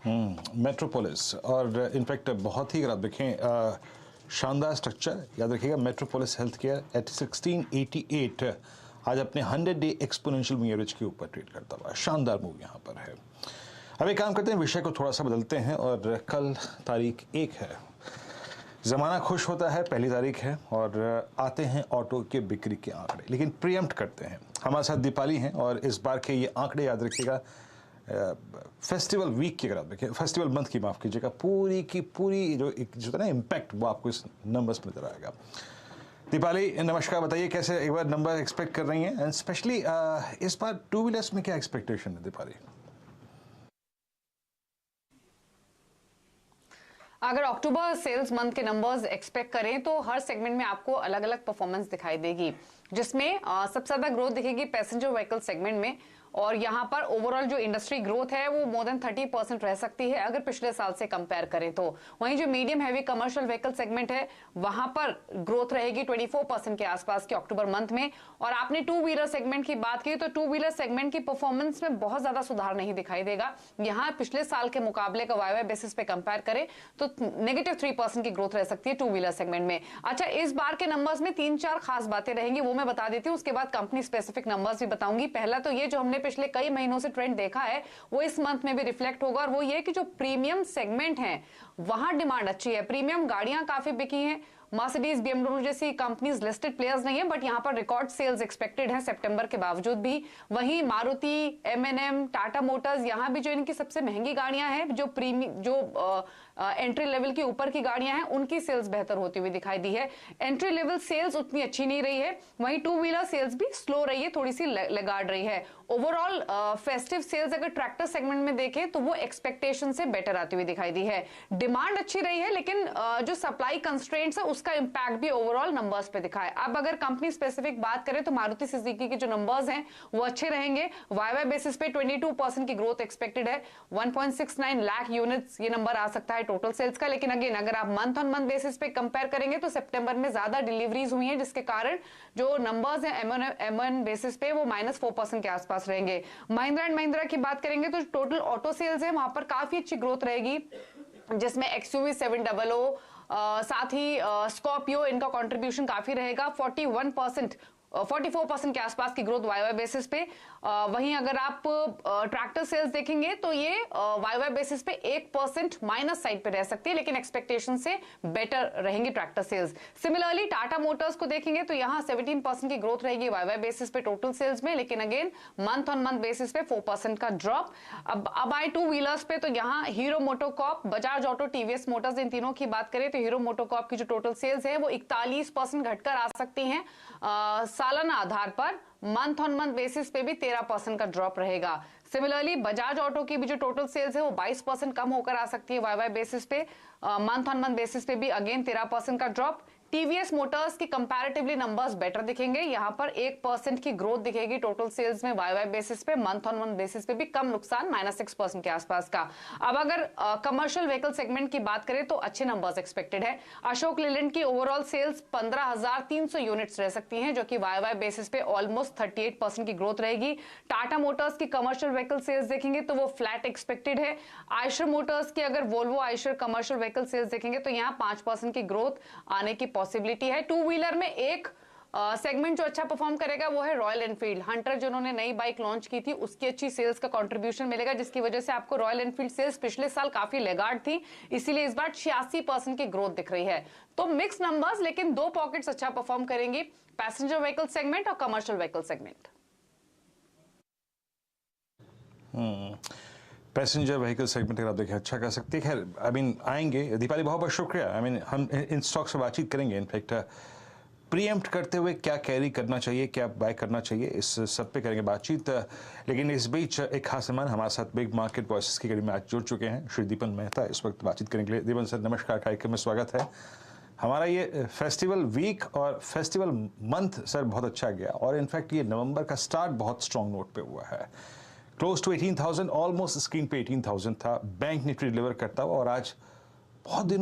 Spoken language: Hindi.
मेट्रोपोलिस और इनफैक्ट बहुत ही अगर आप देखें शानदार स्ट्रक्चर याद रखिएगा। मेट्रोपोलिस हेल्थ केयर एट 1688 आज अपने 100 डे एक्सपोनेंशियल मूविंग एवरेज के ऊपर ट्रेड करता हुआ शानदार मूव यहाँ पर है। अब एक काम करते हैं, विषय को थोड़ा सा बदलते हैं और कल तारीख 1 है, ज़माना खुश होता है, पहली तारीख है और आते हैं ऑटो के बिक्री के आंकड़े, लेकिन प्रीएम्प्ट करते हैं। हमारे साथ दीपाली हैं और इस बार के ये आंकड़े याद रखिएगा फेस्टिवल वीक की, अगर आप देखिए फेस्टिवल मंथ की माफ़ कीजिएगा, पूरी की पूरी जो था ना इम्पैक्ट वो आपको इस नंबर्स में नजर आएगा। दीपाली नमस्कार, बताइए कैसे एक बार नंबर एक्सपेक्ट कर रही हैं एंड स्पेशली इस बार टू व्हीलर्स में क्या एक्सपेक्टेशन है दीपाली? अगर अक्टूबर सेल्स मंथ के नंबर्स एक्सपेक्ट करें तो हर सेगमेंट में आपको अलग अलग परफॉर्मेंस दिखाई देगी, जिसमें सबसे ज्यादा ग्रोथ दिखेगी पैसेंजर व्हीकल सेगमेंट में। और यहाँ पर ओवरऑल जो इंडस्ट्री ग्रोथ है वो मोर देन 30% रह सकती है अगर पिछले साल से कंपेयर करें तो। वहीं जो medium heavy commercial vehicle segment है वहां पर ग्रोथ रहेगी 24% के आसपास के अक्टूबर मंथ में। और आपने टू व्हीलर सेगमेंट की बात की तो टू व्हीलर सेगमेंट की परफॉर्मेंस में बहुत ज्यादा सुधार नहीं दिखाई देगा। यहाँ पिछले साल के मुकाबले का वाई बेसिस पे कंपेयर करें तो -3% की ग्रोथ रह सकती है टू व्हीलर सेगमेंट में। अच्छा, इस बार के नंबर्स में 3-4 खास बातें रहेंगी, वो मैं बता देती हूँ, उसके बाद कंपनी स्पेसिफिक नंबर्स भी बताऊंगी। पहला तो ये जो हमने पिछले कई महीनों से ट्रेंड देखा है वो इस मंथ में भी रिफ्लेक्ट होगा, और वो ये कि जो प्रीमियम सेगमेंट है वहां डिमांड अच्छी है। प्रीमियम गाड़ियां काफी बिकी हैं, मर्सिडीज BMW जैसी कंपनीज लिस्टेड प्लेयर्स नहीं है, बट यहां पर रिकॉर्ड सेल्स एक्सपेक्टेड है सितंबर के बावजूद भी। वहीं मारुति, M&M, टाटा मोटर्स, यहां भी जो इनकी सबसे महंगी गाड़ियां हैं, जो प्रीमियम जो एंट्री लेवल की ऊपर की गाड़ियां हैं, उनकी सेल्स बेहतर होती हुई दिखाई दी है। एंट्री लेवल सेल्स उतनी अच्छी नहीं रही है, वहीं टू व्हीलर सेल्स भी स्लो रही है, थोड़ी सी लगाड़ रही है। ओवरऑल फेस्टिव सेल्स अगर ट्रैक्टर सेगमेंट में देखें तो वो एक्सपेक्टेशन से बेटर आती हुई दिखाई दी है। डिमांड अच्छी रही है, लेकिन जो सप्लाई कंस्ट्रेंट्स है उसका इंपैक्ट भी ओवरऑल नंबर्स पे दिखा है। अब अगर कंपनी स्पेसिफिक बात करें तो मारुति सुजुकी के जो नंबर्स हैं वो अच्छे रहेंगे। वाई बेसिस पे 22% की ग्रोथ एक्सपेक्टेड है, 1.69 लाख यूनिट्स ये नंबर आ सकता है टोटल सेल्स का। लेकिन अगेन अगर आप मंथ ऑन मंथ बेसिस पे कंपेयर करेंगे तो सितंबर में ज्यादा डिलीवरीज हुई हैं, जिसके कारण जो नंबर्स हैं M1 बेसिस पे वो -4% के आसपास रहेंगे। महिंद्रा एंड महिंद्रा की बात करेंगे तो टोटल ऑटो सेल्स है वहां पर काफी अच्छी ग्रोथ रहेगी, जिसमें XUV 700 साथ ही स्कॉर्पियो, इनका कंट्रीब्यूशन काफी रहेगा। 44% के आसपास की ग्रोथ वाई बेसिस पे। वहीं अगर आप ट्रैक्टर सेल्स देखेंगे तो ये वाई बेसिस पे 1% माइनस साइड पे रह सकती है, लेकिन एक्सपेक्टेशन से बेटर रहेंगी tractor sales. Similarly Tata motors को देखेंगे तो यहाँ 17% की ग्रोथ रहेगी वाई बेसिस पे टोटल सेल्स में, लेकिन again month on month basis पे 4% का ड्रॉप। अब आए टू व्हीलर्स पे तो यहाँ Hero MotoCorp, Bajaj auto, TVS motors, इन तीनों की बात करें तो हीरो मोटोकॉर्प की जो टोटल सेल्स है वो 41% घटकर आ सकती हैं सालाना आधार पर। मंथ ऑन मंथ बेसिस पे भी 13% का ड्रॉप रहेगा। सिमिलरली बजाज ऑटो की भी जो टोटल सेल्स है वो 22% कम होकर आ सकती है वाई बेसिस पे। मंथ ऑन मंथ बेसिस पे भी अगेन 13% का ड्रॉप। TVS मोटर्स की कंपैरेटिवली नंबर्स बेटर दिखेंगे, यहां पर 1% की ग्रोथ दिखेगी टोटल सेल्स में वाई बेसिस पे। मंथ ऑन मंथ बेसिस पे भी कम नुकसान, -6% के आसपास का। अब अगर कमर्शियल व्हीकल सेगमेंट की बात करें तो अच्छे नंबर्स एक्सपेक्टेड है। अशोक लेलैंड की ओवरऑल सेल्स 15,300 यूनिट्स रह सकती हैं, जो कि वाई बेसिस पे ऑलमोस्ट 38% की ग्रोथ रहेगी। टाटा मोटर्स की कमर्शियल व्हीकल सेल्स देखेंगे तो वो फ्लैट एक्सपेक्टेड है। आयशर मोटर्स की अगर Volvo Eicher commercial vehicle sales देखेंगे तो यहाँ 5% की ग्रोथ आने की पॉसिबिलिटी है। टू व्हीलर में एक सेगमेंट जो अच्छा परफॉर्म करेगा वो है रॉयल एनफील्ड। हंटर जिन्होंने नई बाइक लॉन्च की थी उसकी अच्छी सेल्स का कंट्रीब्यूशन मिलेगा, जिसकी वजह से आपको रॉयल एनफील्ड सेल्स पिछले साल काफी लेगार्ड थी, इसीलिए इस बार 86% की ग्रोथ दिख रही है। तो मिक्स नंबर्स, लेकिन दो पॉकेट्स अच्छा परफॉर्म करेंगी, पैसेंजर व्हीकल सेगमेंट और commercial vehicle segment. Passenger vehicle segment अगर आप देखें अच्छा कर सकती है। खैर आई मीन आएंगे दीपाली, बहुत बहुत शुक्रिया। आई मीन हम इन स्टॉक से बातचीत करेंगे, इनफैक्ट प्रीएम्प्ट करते हुए क्या कैरी करना चाहिए, क्या बाय करना चाहिए, इस सब पे करेंगे बातचीत। लेकिन इस बीच एक खास मेहमान हमारे साथ बिग मार्केट वॉइसेस की कड़ी में आज जुड़ चुके हैं, श्री दीपन मेहता इस वक्त बातचीत करने के लिए। दीपन सर नमस्कार, कार्यक्रम में स्वागत है। हमारा ये फेस्टिवल वीक और फेस्टिवल मंथ सर बहुत अच्छा गया, और इनफैक्ट ये नवंबर का स्टार्ट बहुत स्ट्रॉन्ग नोट पे हुआ है। क्लोज टू 18,000, ऑलमोस्ट स्क्रीन पे 18,000 था, बैंक निफ्टी डिलीवर करता हुआ, और आज बहुत दिनों